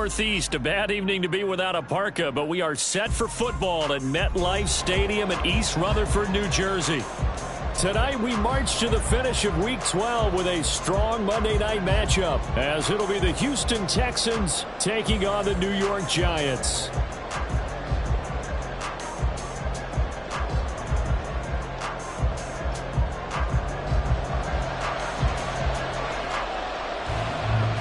Northeast, a bad evening to be without a parka, but we are set for football at MetLife Stadium in East Rutherford, New Jersey. Tonight we march to the finish of Week 12 with a strong Monday night matchup, as it'll be the Houston Texans taking on the New York Giants.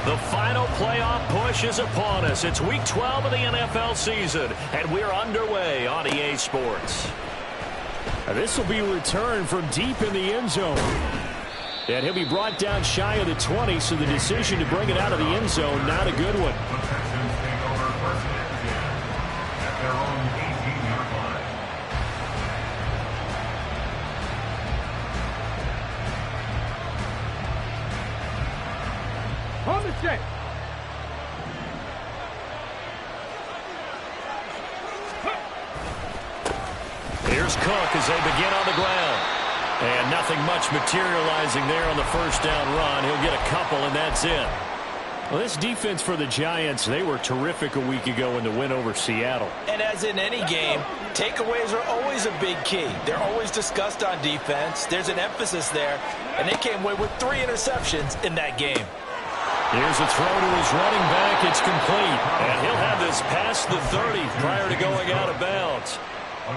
The final playoff push is upon us. It's Week 12 of the NFL season, and we're underway on EA Sports. This will be returned from deep in the end zone. And he'll be brought down shy of the 20, so the decision to bring it out of the end zone, not a good one. On the check. Here's Cook as they begin on the ground. And nothing much materializing there on the first down run. He'll get a couple, and that's it. Well, this defense for the Giants, they were terrific a week ago in the win over Seattle. And as in any game, takeaways are always a big key. They're always discussed on defense. There's an emphasis there, and they came away with 3 interceptions in that game. Here's a throw to his running back. It's complete. And he'll have this past the 30 prior to going out of bounds.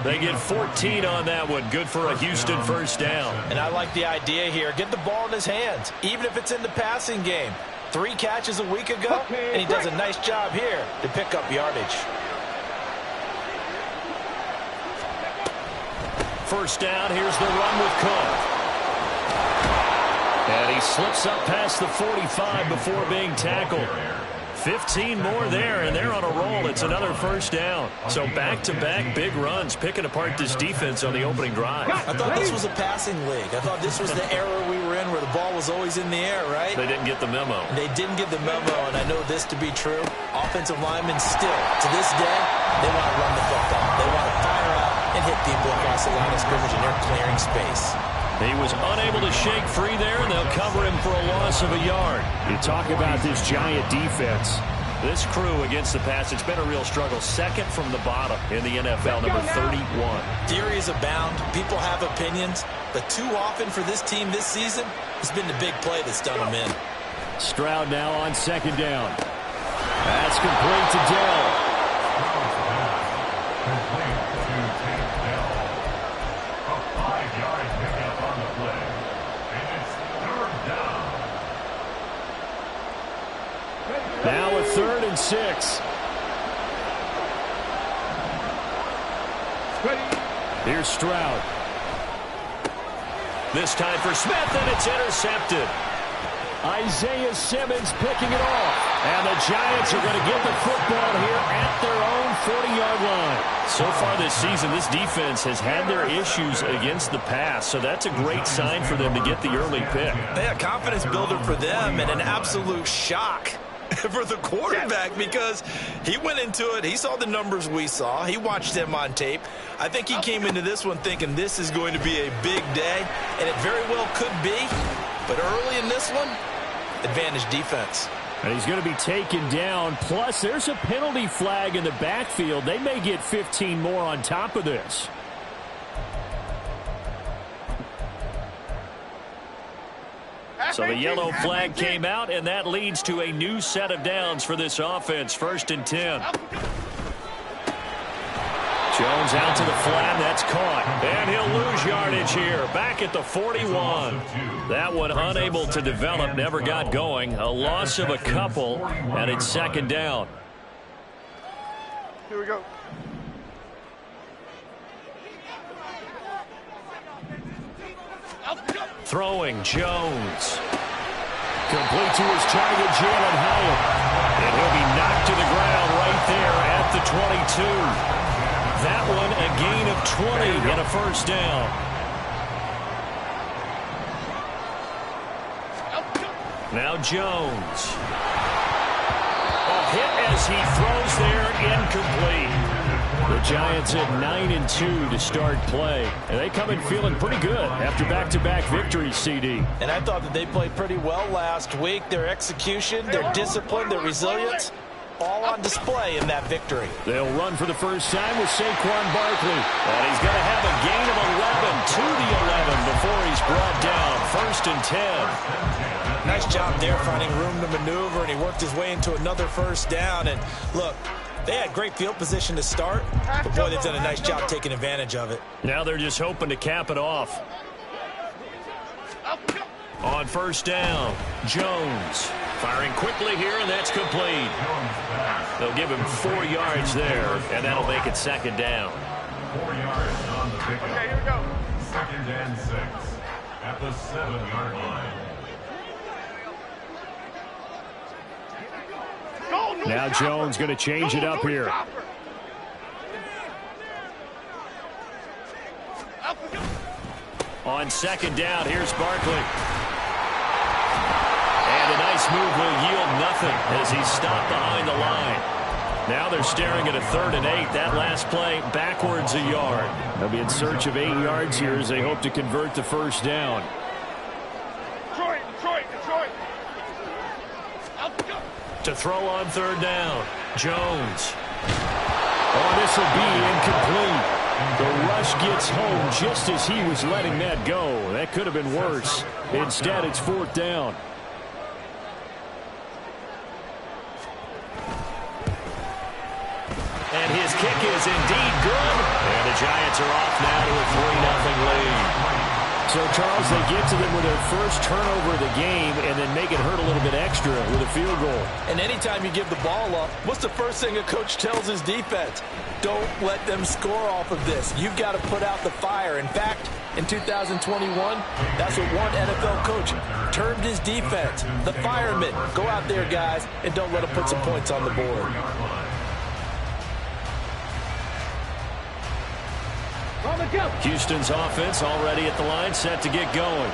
They get 14 on that one. Good for a Houston first down. And I like the idea here. Get the ball in his hands, even if it's in the passing game. 3 catches a week ago, and he does a nice job here to pick up yardage. First down, here's the run with Cook. And he slips up past the 45 before being tackled. 15 more there, and they're on a roll. It's another first down. So back-to-back big runs, picking apart this defense on the opening drive. I thought this was a passing league. I thought this was the era we were in where the ball was always in the air, right? They didn't get the memo. They didn't get the memo, and I know this to be true. Offensive linemen still, to this day, they want to run the football. They want to fire out and hit people across the line of scrimmage, and they're clearing space. He was unable to shake free there, and they'll cover him for a loss of a yard. You talk about this Giant defense. This crew against the pass, it's been a real struggle. Second from the bottom in the NFL, number 31. Theories abound. People have opinions. But too often for this team this season, it's been the big play that's done them in. Stroud now on second down. That's complete to Dell. Now a 3rd and 6. Here's Stroud. This time for Smith, and it's intercepted. Isaiah Simmons picking it off. And the Giants are going to get the football here at their own 40-yard line. So far this season, this defense has had their issues against the pass, so that's a great sign for them to get the early pick. Yeah, confidence builder for them, and an absolute shock for the quarterback, because he went into it. He saw the numbers we saw. He watched them on tape. I think he came into this one thinking this is going to be a big day, and it very well could be. But early in this one, advantage defense. And he's going to be taken down. Plus, there's a penalty flag in the backfield. They may get 15 more on top of this. So the yellow flag came out, and that leads to a new set of downs for this offense. 1st and 10. Jones out to the flat. That's caught. And he'll lose yardage here. Back at the 41. That one unable to develop. Never got going. A loss of a couple, and it's 2nd down. Here we go. Throwing, Jones. Complete to his target, Jalen Hyatt. And he'll be knocked to the ground right there at the 22. That one a gain of 20 and a first down. Now Jones. A hit as he throws there, incomplete. The Giants at 9-2 to start play. And they come in feeling pretty good after back-to-back victories, CD. And I thought that they played pretty well last week. Their execution, their discipline, their resilience, all on display in that victory. They'll run for the first time with Saquon Barkley. And he's going to have a gain of 11 to the 11 before he's brought down. 1st and 10. Nice job there finding room to maneuver, and he worked his way into another first down. And look, they had great field position to start, but boy, they've done a nice job taking advantage of it. Now they're just hoping to cap it off. On 1st down, Jones firing quickly here, and that's complete. They'll give him 4 yards there, and that'll make it 2nd down. 4 yards on the pickup. Okay, here we go. 2nd and 6 at the 7-yard line. Now Jones going to change it up here. On 2nd down, here's Barkley. And a nice move will yield nothing as he's stopped behind the line. Now they're staring at a 3rd and 8. That last play backwards a yard. They'll be in search of 8 yards here as they hope to convert the 1st down. Detroit. To throw on 3rd down, Jones. Oh, this will be incomplete. The rush gets home just as he was letting that go. That could have been worse. Instead, it's 4th down. And his kick is indeed good. And the Giants are off now to a 3-0 lead. So, Charles, they get to them with their first turnover of the game and then make it hurt a little bit extra with a field goal. And anytime you give the ball up, what's the first thing a coach tells his defense? Don't let them score off of this. You've got to put out the fire. In fact, in 2021, that's what one NFL coach termed his defense. The firemen. Go out there, guys, and don't let them put some points on the board. Houston's offense already at the line, set to get going.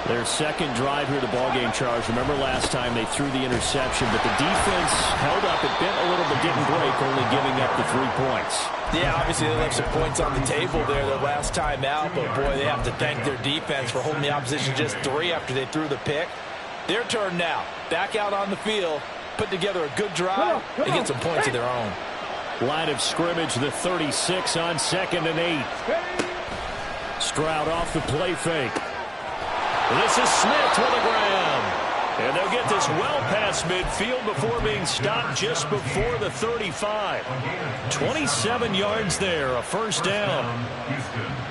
Their 2nd drive here, the ballgame, Charles. Remember last time they threw the interception, but the defense held up. It bent a little but didn't break, only giving up the 3 points. Yeah, obviously they left some points on the table there their last time out, but boy, they have to thank their defense for holding the opposition just 3 after they threw the pick. Their turn now. Back out on the field, put together a good drive, and get some points of their own. Line of scrimmage, the 36 on 2nd and 8. Stroud off the play fake. This is Smith to the ground. And they'll get this well past midfield before being stopped just before the 35. 27 yards there, a 1st down.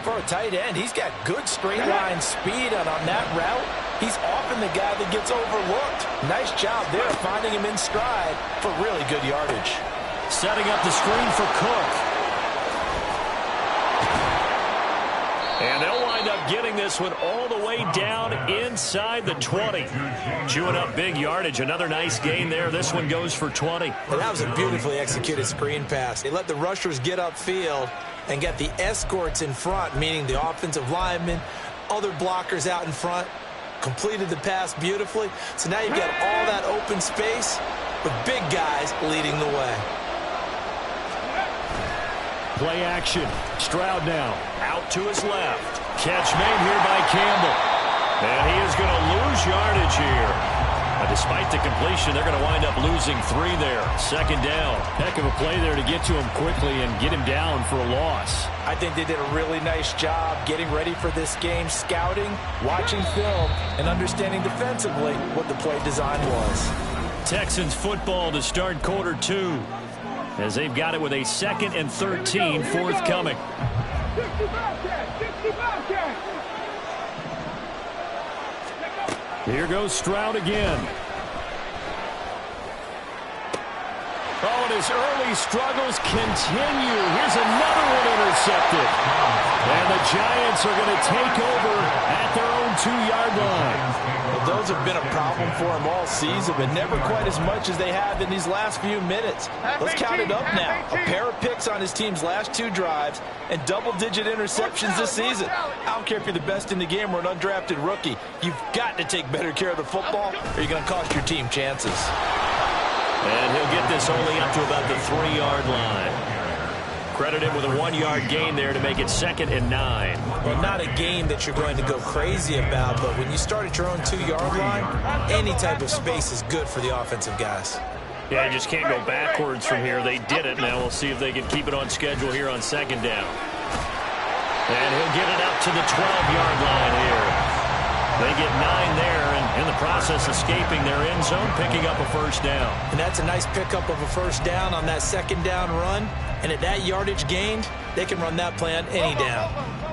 For a tight end, he's got good straight line speed, and on that route, he's often the guy that gets overlooked. Nice job there finding him in stride for really good yardage. Setting up the screen for Cook. And they'll wind up getting this one all the way down inside the 20. Chewing up big yardage. Another nice gain there. This one goes for 20. And that was a beautifully executed screen pass. They let the rushers get upfield and get the escorts in front, meaning the offensive linemen, other blockers out in front. Completed the pass beautifully. So now you've got all that open space with big guys leading the way. Play action. Stroud now. Out to his left. Catch made here by Campbell. And he is going to lose yardage here. Despite the completion, they're going to wind up losing 3 there. 2nd down. Heck of a play there to get to him quickly and get him down for a loss. I think they did a really nice job getting ready for this game, scouting, watching film, and understanding defensively what the play design was. Texans football to start quarter 2. As they've got it with a 2nd and 13 forthcoming. Here goes Stroud again. Oh, and his early struggles continue. Here's another one intercepted. And the Giants are going to take over at their own 2-yard line. Well, those have been a problem for them all season, but never quite as much as they have in these last few minutes. Let's count it up now. A pair of picks on his team's last 2 drives and double-digit interceptions this season. I don't care if you're the best in the game or an undrafted rookie. You've got to take better care of the football or you're going to cost your team chances. And he'll get this only up to about the 3-yard line. Credit him with a 1-yard gain there to make it 2nd and 9. Well, not a game that you're going to go crazy about, but when you start at your own 2-yard line, any type of space is good for the offensive guys. Yeah, you just can't go backwards from here. They did it. Now we'll see if they can keep it on schedule here on second down. And he'll get it up to the 12-yard line here. They get 9 there, and in the process, escaping their end zone, picking up a first down. And that's a nice pickup of a first down on that second down run. And at that yardage gained, they can run that play on any down.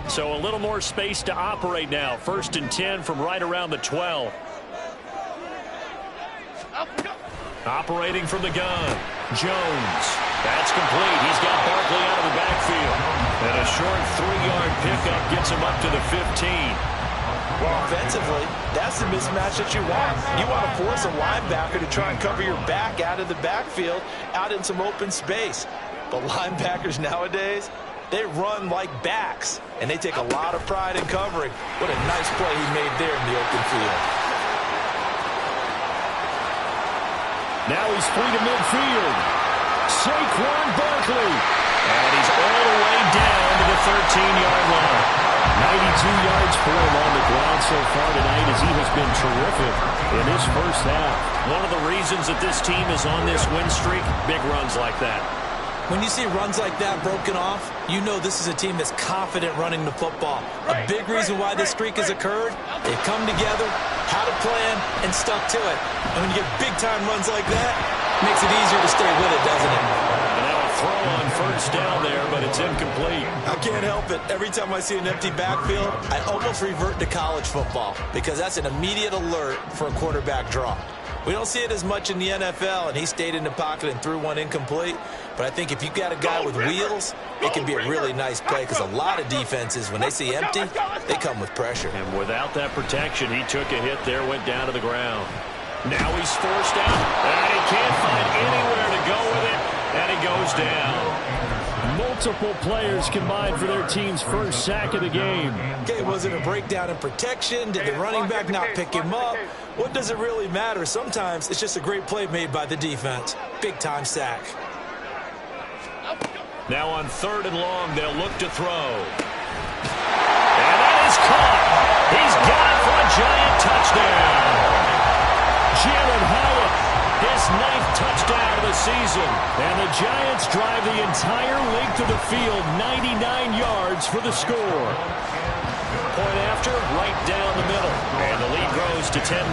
So a little more space to operate now. 1st and 10 from right around the 12. Operating from the gun. Jones. That's complete. He's got Barkley out of the backfield. And a short 3-yard pickup gets him up to the 15. Well, offensively, that's the mismatch that you want. You want to force a linebacker to try and cover your back out of the backfield, out in some open space. But linebackers nowadays, they run like backs, and they take a lot of pride in covering. What a nice play he made there in the open field. Now he's free to midfield. Saquon Barkley. And he's all the way down to the 13-yard line. 92 yards for him on the ground so far tonight as he has been terrific in his first half. One of the reasons that this team is on this win streak, big runs like that. When you see runs like that broken off, you know this is a team that's confident running the football. A big reason why this streak has occurred, they've come together, had a plan, and stuck to it. And when you get big-time runs like that, it makes it easier to stay with it, doesn't it? And now a throw on first down there, but it's incomplete. I can't help it. Every time I see an empty backfield, I almost revert to college football because that's an immediate alert for a quarterback draw. We don't see it as much in the NFL, and he stayed in the pocket and threw one incomplete. But I think if you got a guy with wheels, it can be a really nice play because a lot of defenses, when they see empty, they come with pressure. And without that protection, he took a hit there, went down to the ground. Now he's forced out, and he can't find anywhere to go with it, and he goes down. Multiple players combined for their team's first sack of the game. Okay, was it a breakdown in protection? Did the running back not pick him up? What does it really matter? Sometimes it's just a great play made by the defense. Big-time sack. Now on 3rd and long, they'll look to throw. And that is caught. He's got it for a giant touchdown. Jalen Hyatt, his 9th touchdown of the season. And the Giants drive the entire length of the field, 99 yards for the score. Point after, right down the middle. And the lead grows to 10-0.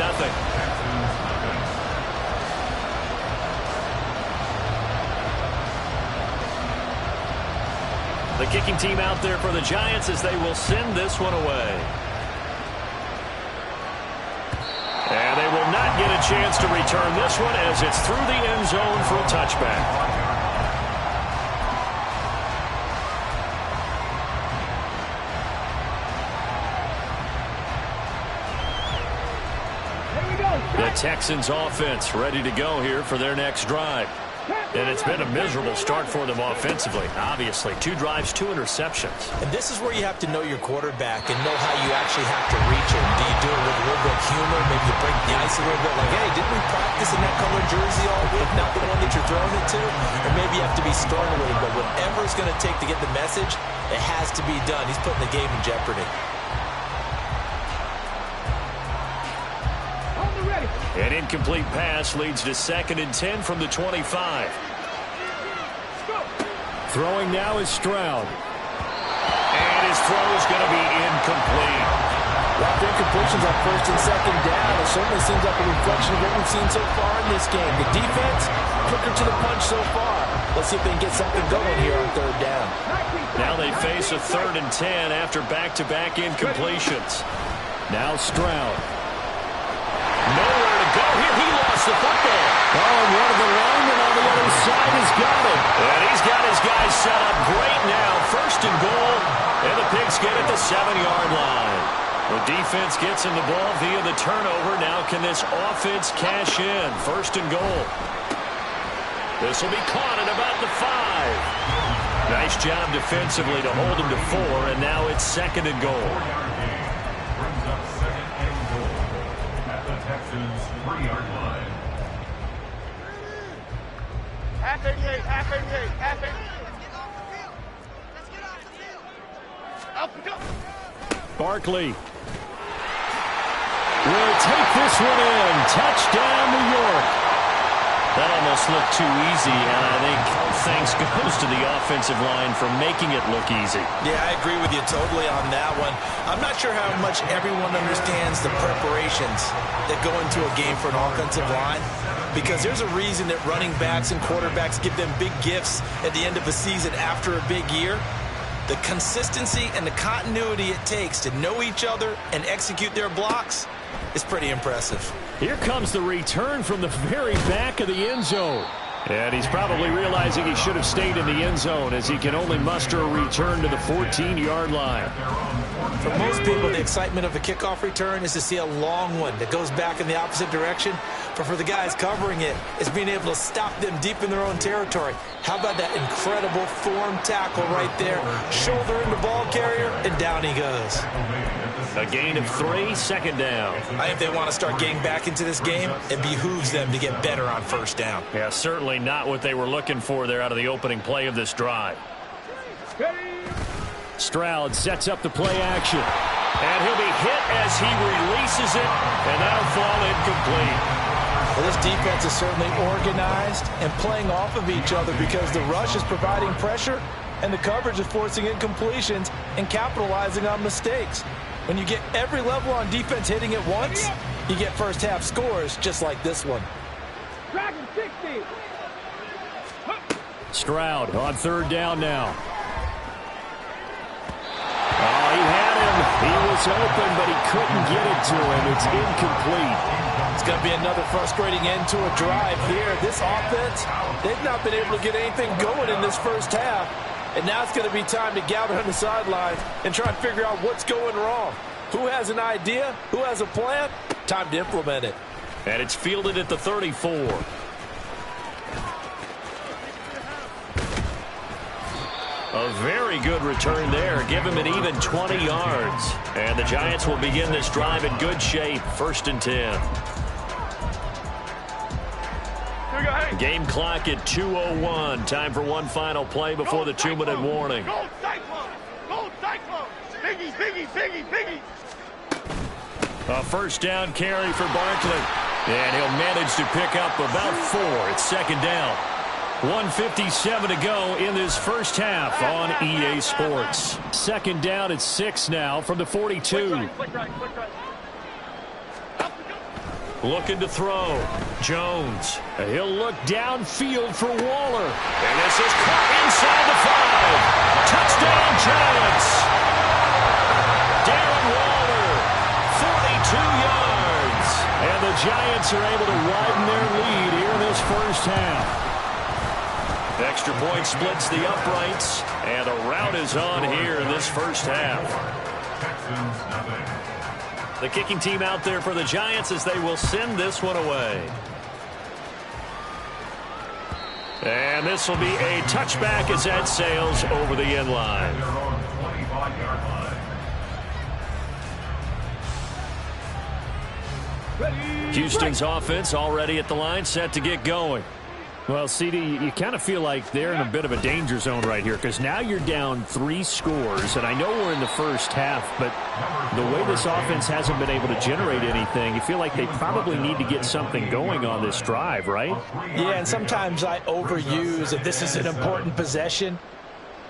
The kicking team out there for the Giants as they will send this one away. And they will not get a chance to return this one as it's through the end zone for a touchback. The Texans offense ready to go here for their next drive. And it's been a miserable start for them offensively. Obviously, 2 drives, 2 interceptions. And this is where you have to know your quarterback and know how you actually have to reach him. Do you do it with a little bit of humor? Maybe you break the ice a little bit like, hey, didn't we practice in that colored jersey all week? Not the one that you're throwing it to? Or maybe you have to be stern a little bit. Whatever it's going to take to get the message, it has to be done. He's putting the game in jeopardy. An incomplete pass leads to 2nd and 10 from the 25. Throwing now is Stroud. And his throw is going to be incomplete. Well, the incompletions on 1st and 2nd down. It certainly seems like a reflection of what we've seen so far in this game. The defense, quicker to the punch so far. Let's see if they can get something going here on 3rd down. Now they face a 3rd and 10 after back-to-back incompletions. Now Stroud. Nowhere to go here. He lost the football. Oh, and one of the linemen on the other side has got it. And he's got his guys set up great now. 1st and goal. And the Pigs get it the 7-yard line. The defense gets in the ball via the turnover. Now can this offense cash in? 1st and goal. This will be caught at about the 5. Nice job defensively to hold him to 4. And now it's 2nd and goal. Texans 3-yard line. Half 88, half 88, half 88. Let's get off the field. Up, go. Barkley will take this one in. Touchdown, New York. That almost looked too easy, and I think thanks goes to the offensive line for making it look easy. Yeah, I agree with you totally on that one. I'm not sure how much everyone understands the preparations that go into a game for an offensive line, because there's a reason that running backs and quarterbacks give them big gifts at the end of a season after a big year. The consistency and the continuity it takes to know each other and execute their blocks is pretty impressive. Here comes the return from the very back of the end zone. And he's probably realizing he should have stayed in the end zone as he can only muster a return to the 14-yard line. For most people, the excitement of a kickoff return is to see a long one that goes back in the opposite direction. But for the guys covering it, it's being able to stop them deep in their own territory. How about that incredible form tackle right there? Shoulder in the ball carrier, and down he goes. A gain of 3, second down. I think they want to start getting back into this game. It behooves them to get better on first down. Yeah, certainly not what they were looking for there out of the opening play of this drive. Stroud sets up the play action. And he'll be hit as he releases it, and that'll fall incomplete. Well, this defense is certainly organized and playing off of each other because the rush is providing pressure and the coverage is forcing incompletions and capitalizing on mistakes. When you get every level on defense hitting at once, you get first half scores just like this one. Dragon 60. Stroud on third down now. Oh, he had him. He was open, but he couldn't get it to him. It's incomplete. It's going to be another frustrating end to a drive here. This offense, they've not been able to get anything going in this first half. And now it's going to be time to gather on the sidelines and try and figure out what's going wrong. Who has an idea? Who has a plan? Time to implement it. And it's fielded at the 34. A very good return there. Give him an even 20 yards. And the Giants will begin this drive in good shape. 1st and 10. Game clock at 2:01. Time for one final play before the 2-minute warning. Gold Cyclone! Gold Cyclone! Biggie, biggie, biggie, biggie! A first down carry for Barkley. And he'll manage to pick up about 4. It's 2nd down. 1:57 to go in this first half on EA Sports. 2nd down at 6 now from the 42. Click right. Looking to throw. Jones. He'll look downfield for Waller. And this is caught inside the 5. Touchdown, Giants. Darren Waller, 42 yards. And the Giants are able to widen their lead here in this first half. Extra point splits the uprights. And a rout is on here in this first half. The kicking team out there for the Giants as they will send this one away. And this will be a touchback as that sails over the end line. Houston's offense already at the line, set to get going. Well, CD, you kind of feel like they're in a bit of a danger zone right here because now you're down 3 scores, and I know we're in the first half, but the way this offense hasn't been able to generate anything, you feel like they probably need to get something going on this drive, right? Yeah, and sometimes I overuse if this is an important possession,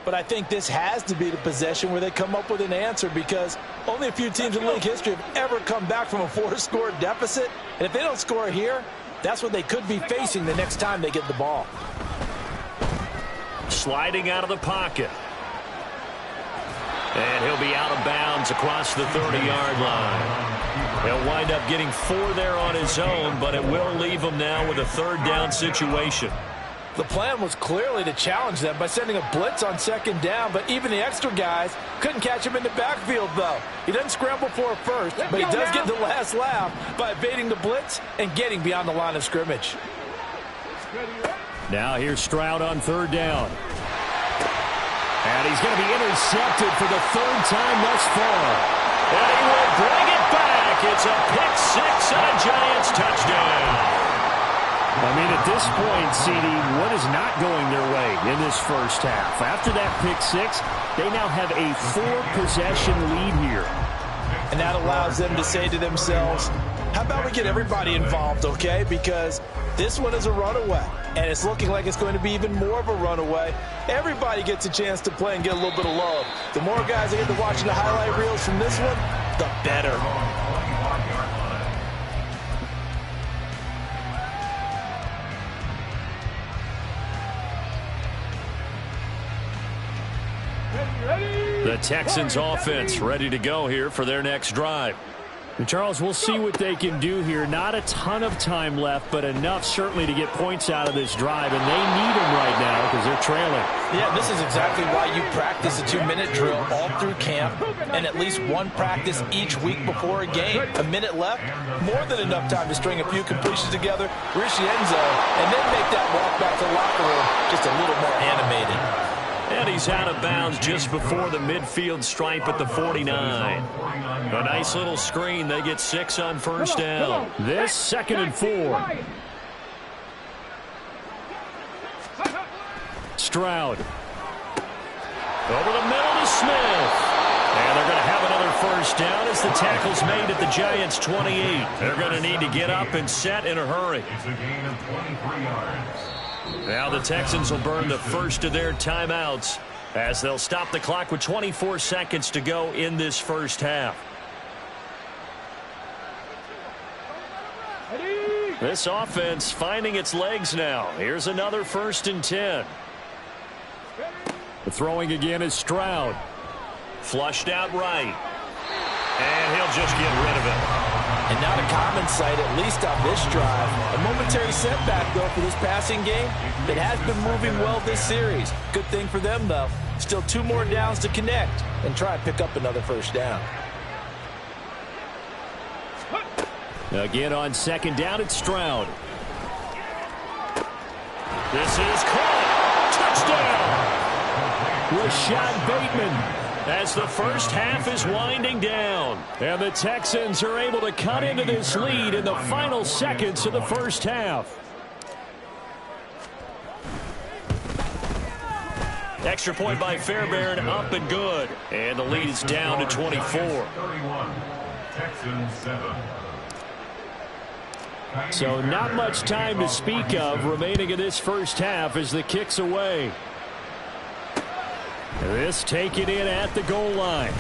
but I think this has to be the possession where they come up with an answer because only a few teams in league history have ever come back from a 4-score deficit, and if they don't score here, that's what they could be facing the next time they get the ball. Sliding out of the pocket. And he'll be out of bounds across the 30-yard line. He'll wind up getting 4 there on his own, but it will leave him now with a 3rd down situation. The plan was clearly to challenge them by sending a blitz on 2nd down, but even the extra guys couldn't catch him in the backfield, though. He doesn't scramble for it first, but he does get the last laugh by evading the blitz and getting beyond the line of scrimmage. Now here's Stroud on 3rd down. And he's going to be intercepted for the 3rd time thus far. And he will bring it back. It's a pick 6 and a Giants touchdown. I mean, at this point, CD, what is not going their way in this first half? After that pick 6, they now have a 4-possession lead here. And that allows them to say to themselves, how about we get everybody involved, okay? Because This one is a runaway, and it's looking like it's going to be even more of a runaway. Everybody gets a chance to play and get a little bit of love. The more guys that get to watching the highlight reels from this one, the better. The Texans offense ready to go here for their next drive. Charles, we'll see what they can do here. Not a ton of time left, but enough certainly to get points out of this drive, and they need them right now because they're trailing. Yeah, this is exactly why you practice a 2-minute drill all through camp and at least one practice each week before a game. A minute left, more than enough time to string a few completions together, reach the end zone, and then make that walk back to the locker room just a little more animated. And he's out of bounds just before the midfield stripe at the 49. A nice little screen. They get 6 on first down. This 2nd and 4. Stroud. Over the middle to Smith. And they're going to have another first down as the tackle's made at the Giants' 28. They're going to need to get up and set in a hurry. It's a gain of 23 yards. Now the Texans will burn the first of their timeouts as they'll stop the clock with 24 seconds to go in this first half. This offense finding its legs now. Here's another 1st and 10. The throwing again is Stroud. Flushed out right. And he'll just get rid of it. And not a common sight, at least on this drive. A momentary setback, though, for this passing game that has been moving well this series. Good thing for them, though. Still 2 more downs to connect and try and pick up another first down. Again on 2nd down, it's Stroud. This is caught. Touchdown. Rashad Bateman. As the first half is winding down. And the Texans are able to cut into this lead in the final seconds of the first half. Extra point by Fairbairn, up and good. And the lead is down to 24. 31. Texans 7. So not much time to speak of remaining in this first half as the kick's away. This taken in at the goal line.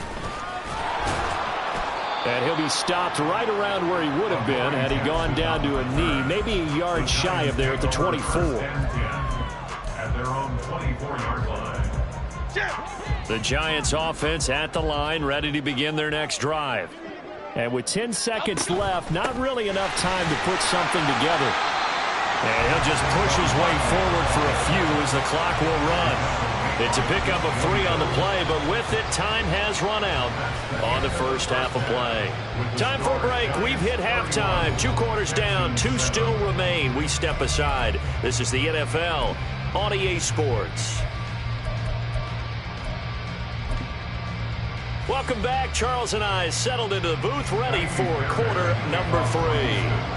And he'll be stopped right around where he would have been had he gone down to a knee, maybe a yard shy of there at the 24. At their own 24-yard line. The Giants offense at the line, ready to begin their next drive. And with 10 seconds left, not really enough time to put something together. And he'll just push his way forward for a few as the clock will run. It's a pickup of 3 on the play, but with it, time has run out on the first half of play. Time for a break. We've hit halftime. 2 quarters down, 2 still remain. We step aside. This is the NFL on EA Sports. Welcome back. Charles and I settled into the booth, ready for quarter number 3.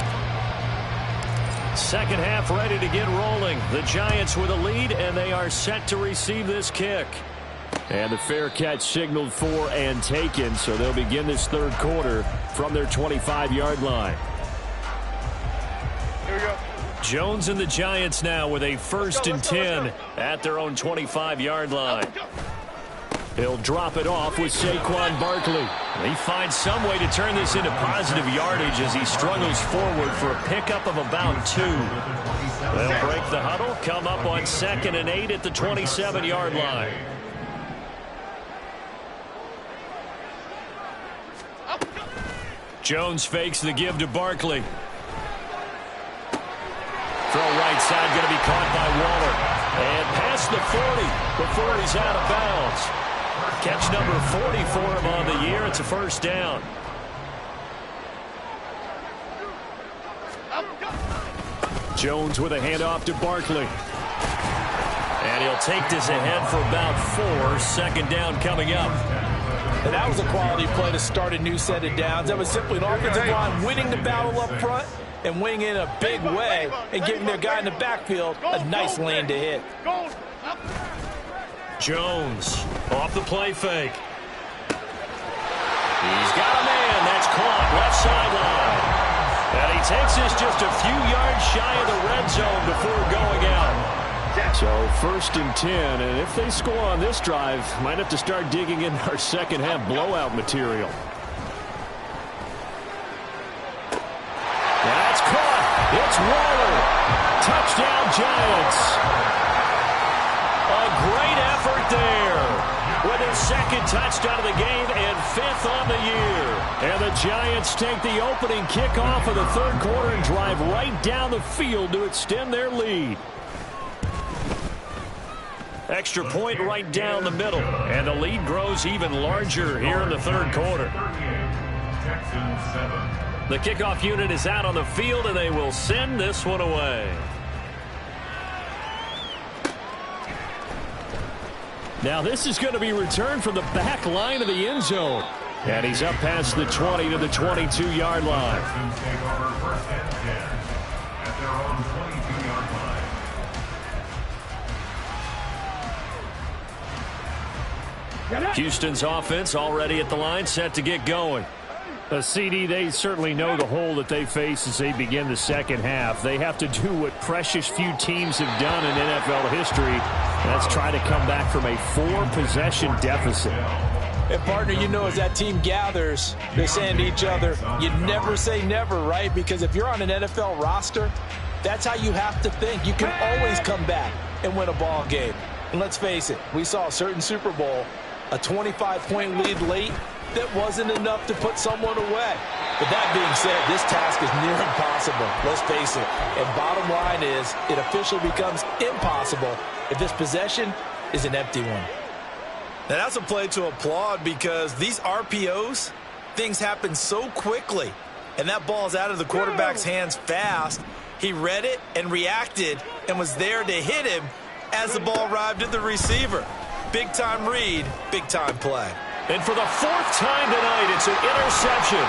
Second half ready to get rolling. The Giants with a lead, and they are set to receive this kick. And the fair catch signaled for and taken, so they'll begin this third quarter from their 25-yard line. Here we go. Jones and the Giants now with a 1st and 10 at their own 25-yard line. He'll drop it off with Saquon Barkley. He finds some way to turn this into positive yardage as he struggles forward for a pickup of about 2. They'll break the huddle, come up on 2nd and 8 at the 27-yard line. Jones fakes the give to Barkley. Throw right side going to be caught by Waller. And past the 40 before he's out of bounds. Catch number 40 for him on the year. It's a first down. Jones with a handoff to Barkley. And he'll take this ahead for about 4. Second down coming up. And that was a quality play to start a new set of downs. That was simply an offensive line winning the battle up front and winning in a big way and giving their guy in the backfield a nice lane to hit. Jones off the play fake. He's got a man. That's caught left sideline. And he takes this just a few yards shy of the red zone before going out. So 1st and 10, and if they score on this drive, might have to start digging in our second half blowout material. That's caught. It's Waller. Touchdown Giants. A great effort there. With his 2nd touchdown of the game and 5th on the year. And the Giants take the opening kickoff of the 3rd quarter and drive right down the field to extend their lead. Extra point right down the middle. And the lead grows even larger here in the 3rd quarter. The kickoff unit is out on the field, and they will send this one away. Now this is going to be returned from the back line of the end zone. And he's up past the 20 to the 22-yard line. Houston's offense already at the line, set to get going. CD, they certainly know the hole that they face as they begin the second half. They have to do what precious few teams have done in NFL history. That's try to come back from a 4-possession deficit. And, partner, you know, as that team gathers, they're saying to each other, you never say never, right? Because if you're on an NFL roster, that's how you have to think. You can always come back and win a ball game. And let's face it, we saw a certain Super Bowl, a 25-point lead late, that wasn't enough to put someone away. But that being said, this task is near impossible. Let's face it. And bottom line is, it officially becomes impossible if this possession is an empty one. Now that's a play to applaud because these RPOs, things happen so quickly. And that ball's out of the quarterback's hands fast. He read it and reacted and was there to hit him as the ball arrived at the receiver. Big-time read, big-time play. And for the 4th time tonight, it's an interception.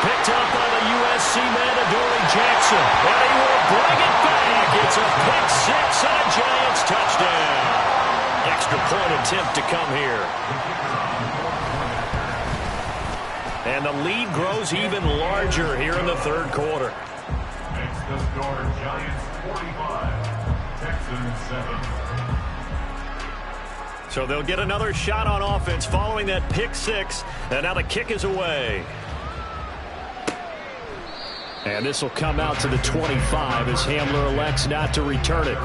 Picked up by the USC man, Adoree Jackson. And he will bring it back. It's a pick 6 and a Giants touchdown. Extra point attempt to come here. And the lead grows even larger here in the 3rd quarter. Makes the score Giants 45, Texans 7. So they'll get another shot on offense following that pick 6. And now the kick is away. And this will come out to the 25 as Hamler elects not to return it.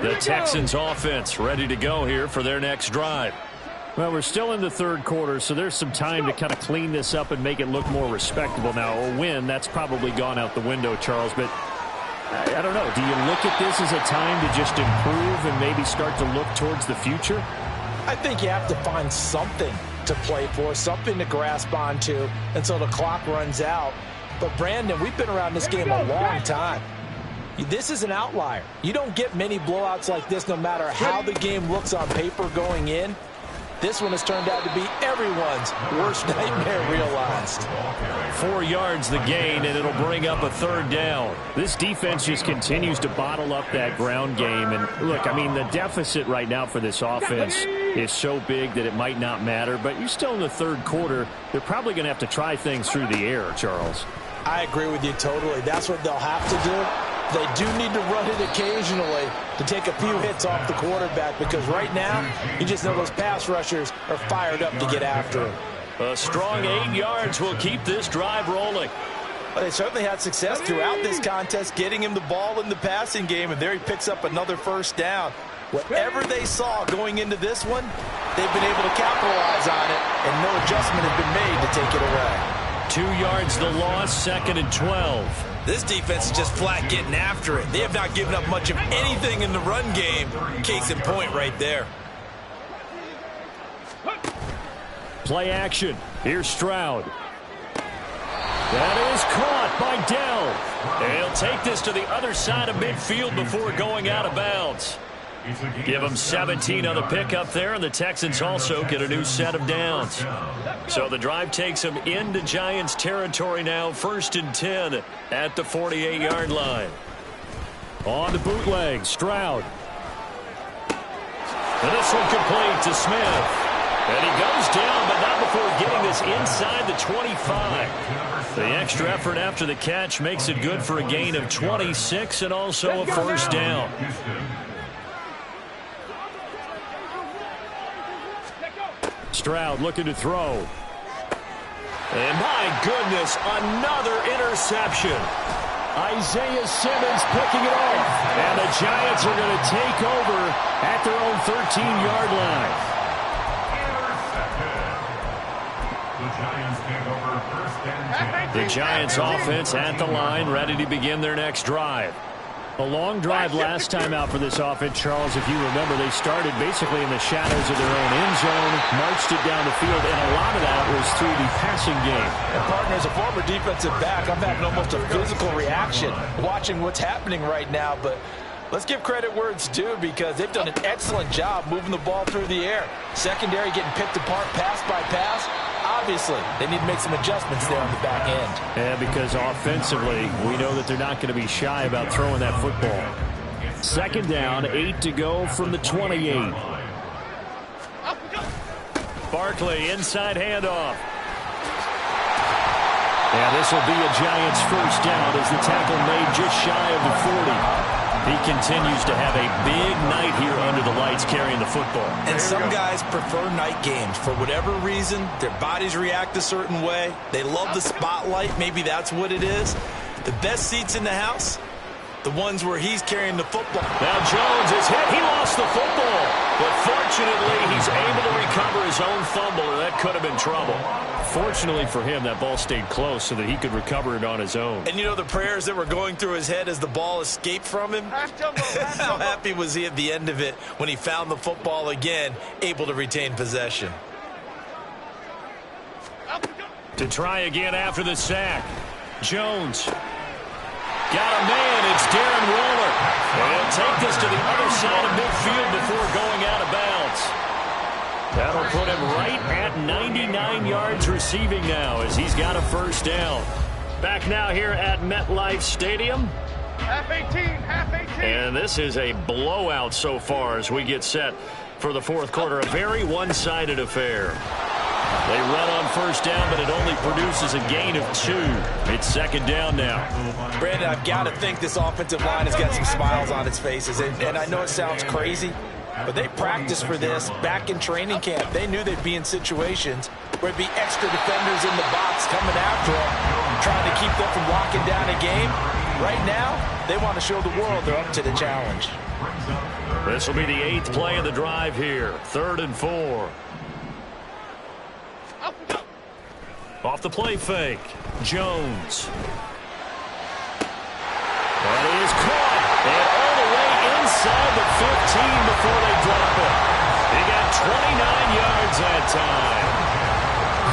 The Texans offense ready to go here for their next drive. Well, we're still in the 3rd quarter, so there's some time to kind of clean this up and make it look more respectable now. A win, that's probably gone out the window, Charles, but I don't know. Do you look at this as a time to just improve and maybe start to look towards the future? I think you have to find something to play for, something to grasp onto until the clock runs out. But, Brandon, we've been around this game a long time. This is an outlier. You don't get many blowouts like this no matter how the game looks on paper going in. This one has turned out to be everyone's worst nightmare realized. 4 yards the gain, and it'll bring up a 3rd down. This defense just continues to bottle up that ground game. And, look, I mean, the deficit right now for this offense is so big that it might not matter. But you're still in the 3rd quarter. They're probably going to have to try things through the air, Charles. I agree with you totally. That's what they'll have to do. They do need to run it occasionally to take a few hits off the quarterback because right now, you just know those pass rushers are fired up to get after him. A strong 8 yards will keep this drive rolling. Well, they certainly had success throughout this contest getting him the ball in the passing game, and there he picks up another 1st down. Whatever they saw going into this one, they've been able to capitalize on it, and no adjustment has been made to take it away. 2 yards the loss, 2nd and 12. This defense is just flat getting after it. They have not given up much of anything in the run game. Case in point right there. Play action. Here's Stroud. That is caught by Dell. And he'll take this to the other side of midfield before going out of bounds. Give them 17 on the pickup there, and the Texans also get a new set of downs. So the drive takes them into Giants territory now, 1st and 10 at the 48-yard line. On the bootleg, Stroud. And this one complete to Smith. And he goes down, but not before getting this inside the 25. The extra effort after the catch makes it good for a gain of 26 and also a first down. Stroud looking to throw. And my goodness, another interception. Isaiah Simmons picking it off. And the Giants are going to take over at their own 13-yard line. The Giants offense at the line, ready to begin their next drive. A long drive last time out for this offense, Charles. If you remember, they started basically in the shadows of their own end zone, marched it down the field, and a lot of that was through the passing game. And partner, as a former defensive back, I'm having almost a physical reaction watching what's happening right now. But let's give credit where it's due, because they've done an excellent job moving the ball through the air. Secondary getting picked apart pass by pass. Obviously, they need to make some adjustments there on the back end. Yeah, because offensively, we know that they're not going to be shy about throwing that football. Second down, 8 to go from the 28. Barkley, inside handoff. And this will be a Giants first down as the tackle made just shy of the 40. He continues to have a big night here under the lights carrying the football. And some guys prefer night games. For whatever reason, their bodies react a certain way. They love the spotlight. Maybe that's what it is. The best seats in the house, the ones where he's carrying the football. Now Jones is hit. He lost the football. But fortunately, he's able to recover his own fumble, and that could have been trouble. Fortunately for him, that ball stayed close so that he could recover it on his own. And you know the prayers that were going through his head as the ball escaped from him? How happy was he at the end of it when he found the football again, able to retain possession? To try again after the sack. Jones. Got a man. It's Darren Waller. And he'll take this to the other side of midfield before going out of bounds. That'll put him right at 99 yards receiving now as he's got a first down. Back now here at MetLife Stadium. Half 18, half 18. And this is a blowout so far as we get set for the fourth quarter. A very one-sided affair. They run on first down, but it only produces a gain of 2. It's second down now. Brandon, I've got to think this offensive line has got some smiles on its faces. And I know it sounds crazy, but they practiced for this back in training camp. They knew they'd be in situations where it'd be extra defenders in the box coming after them, trying to keep them from locking down a game. Right now, they want to show the world they're up to the challenge. This will be the 8th play of the drive here. 3rd and 4. Off the play fake. Jones. That is caught. And all the way inside the 15 before they drop it. He got 29 yards that time.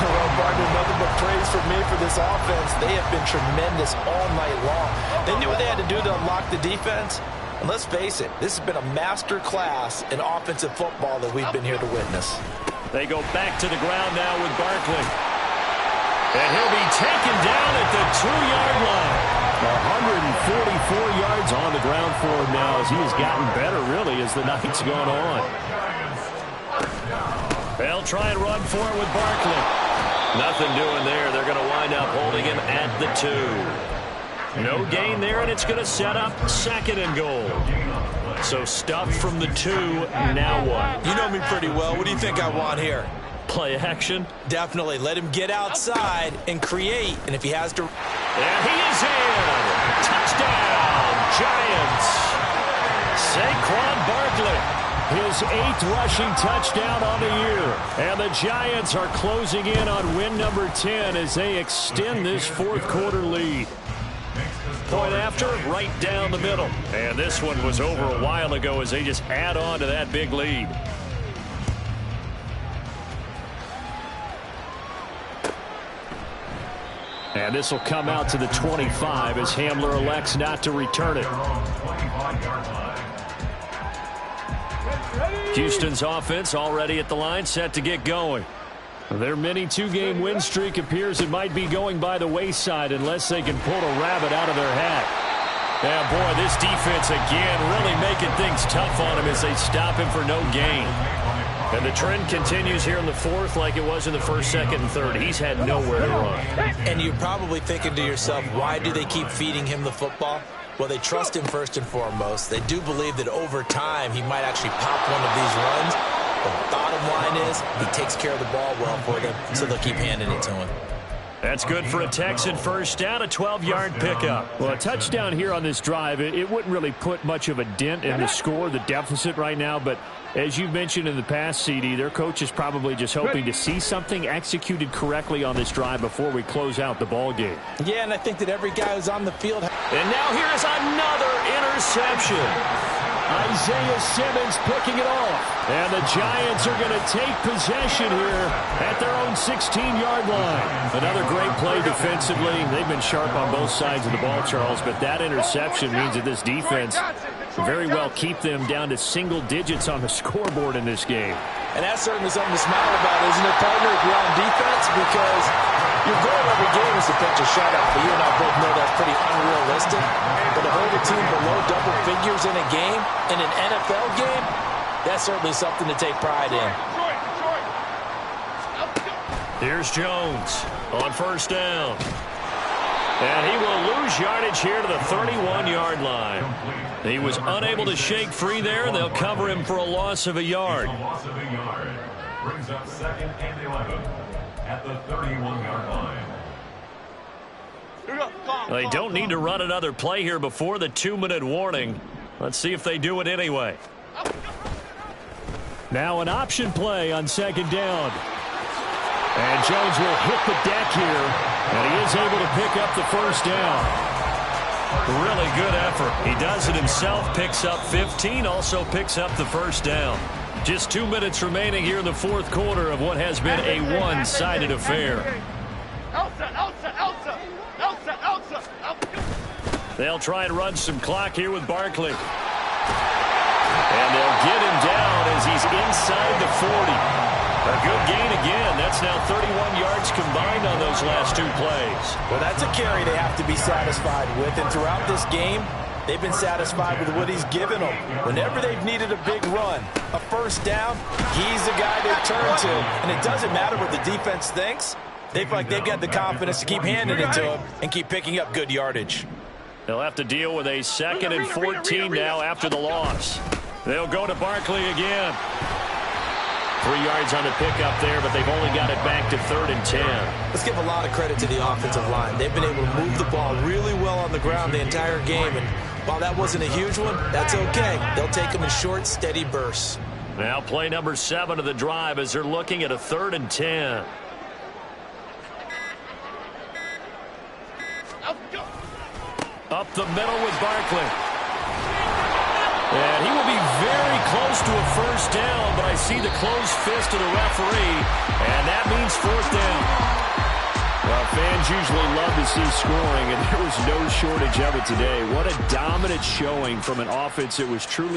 Well, partner, nothing but praise for me for this offense. They have been tremendous all night long. They knew what they had to do to unlock the defense. And let's face it, this has been a master class in offensive football that we've been here to witness. They go back to the ground now with Barkley. And he'll be taken down at the 2-yard line. 144 yards on the ground for him now as he has gotten better, really, as the night's gone on. They'll try and run for it with Barkley. Nothing doing there. They're going to wind up holding him at the 2. No gain there, and it's going to set up 2nd and goal. So stuff from the 2. Now what? You know me pretty well. What do you think I want here? Play action? Definitely. Let him get outside and create. And if he has to... And he is in. Touchdown, Giants. Saquon Barkley, his 8th rushing touchdown on the year. And the Giants are closing in on win number 10 as they extend this fourth quarter lead. Point after, right down the middle. And this one was over a while ago as they just add on to that big lead. And this will come out to the 25 as Hamler elects not to return it. Houston's offense already at the line, set to get going. Their mini 2-game win streak appears it might be going by the wayside unless they can pull a rabbit out of their hat. Yeah, boy, this defense again really making things tough on him as they stop him for no gain. And the trend continues here in the fourth like it was in the first, second, and third. He's had nowhere to run. And you're probably thinking to yourself, why do they keep feeding him the football? Well, they trust him first and foremost. They do believe that over time he might actually pop one of these runs. But the bottom line is he takes care of the ball well for them, so they'll keep handing it to him. That's good for a Texan first down, a 12-yard pickup. Well, a touchdown here on this drive, it wouldn't really put much of a dent in the score, the deficit right now. But as you mentioned in the past, CD, their coach is probably just hoping to see something executed correctly on this drive before we close out the ball game. Yeah, and I think that every guy who's on the field. And now here's another interception. Isaiah Simmons picking it off. And the Giants are going to take possession here at their own 16-yard line. Another great play defensively. They've been sharp on both sides of the ball, Charles, but that interception means that this defense very well keep them down to single digits on the scoreboard in this game. And that's certainly something to smile about, isn't it, partner, if you're on defense? Because your goal every game is to pitch a shutout, but you and I both know that's pretty unrealistic. But to hold a team below double figures in a game, in an NFL game, that's certainly something to take pride in. Here's Jones on first down. And he will lose yardage here to the 31-yard line. He was unable to shake free there. They'll cover him for a loss of a yard. Brings up 2nd and 11 at the 31-yard line. They don't need to run another play here before the 2-minute warning. Let's see if they do it anyway. Now an option play on 2nd down. And Jones will hit the deck here. And he is able to pick up the first down. Really good effort. He does it himself, picks up 15, also picks up the first down. Just 2 minutes remaining here in the fourth quarter of what has been a one-sided affair. They'll try and run some clock here with Barkley. And they'll get him down as he's inside the 40. A good gain again. That's now 31 yards combined on those last 2 plays. Well, that's a carry they have to be satisfied with. And throughout this game, they've been satisfied with what he's given them. Whenever they've needed a big run, a first down, he's the guy they've turned to. And it doesn't matter what the defense thinks. They feel like they've got the confidence to keep handing it to him and keep picking up good yardage. They'll have to deal with a 2nd and 14 now after the loss. They'll go to Barkley again. 3 yards on the pickup there, but they've only got it back to 3rd and 10. Let's give a lot of credit to the offensive line. They've been able to move the ball really well on the ground the entire game. And while that wasn't a huge one, that's okay. They'll take them in short, steady bursts. Now play number 7 of the drive as they're looking at a 3rd and 10. Up the middle with Barkley. And he will be very close to a first down, but I see the closed fist of the referee, and that means 4th down. Well, fans usually love to see scoring, and there was no shortage of it today. What a dominant showing from an offense that was truly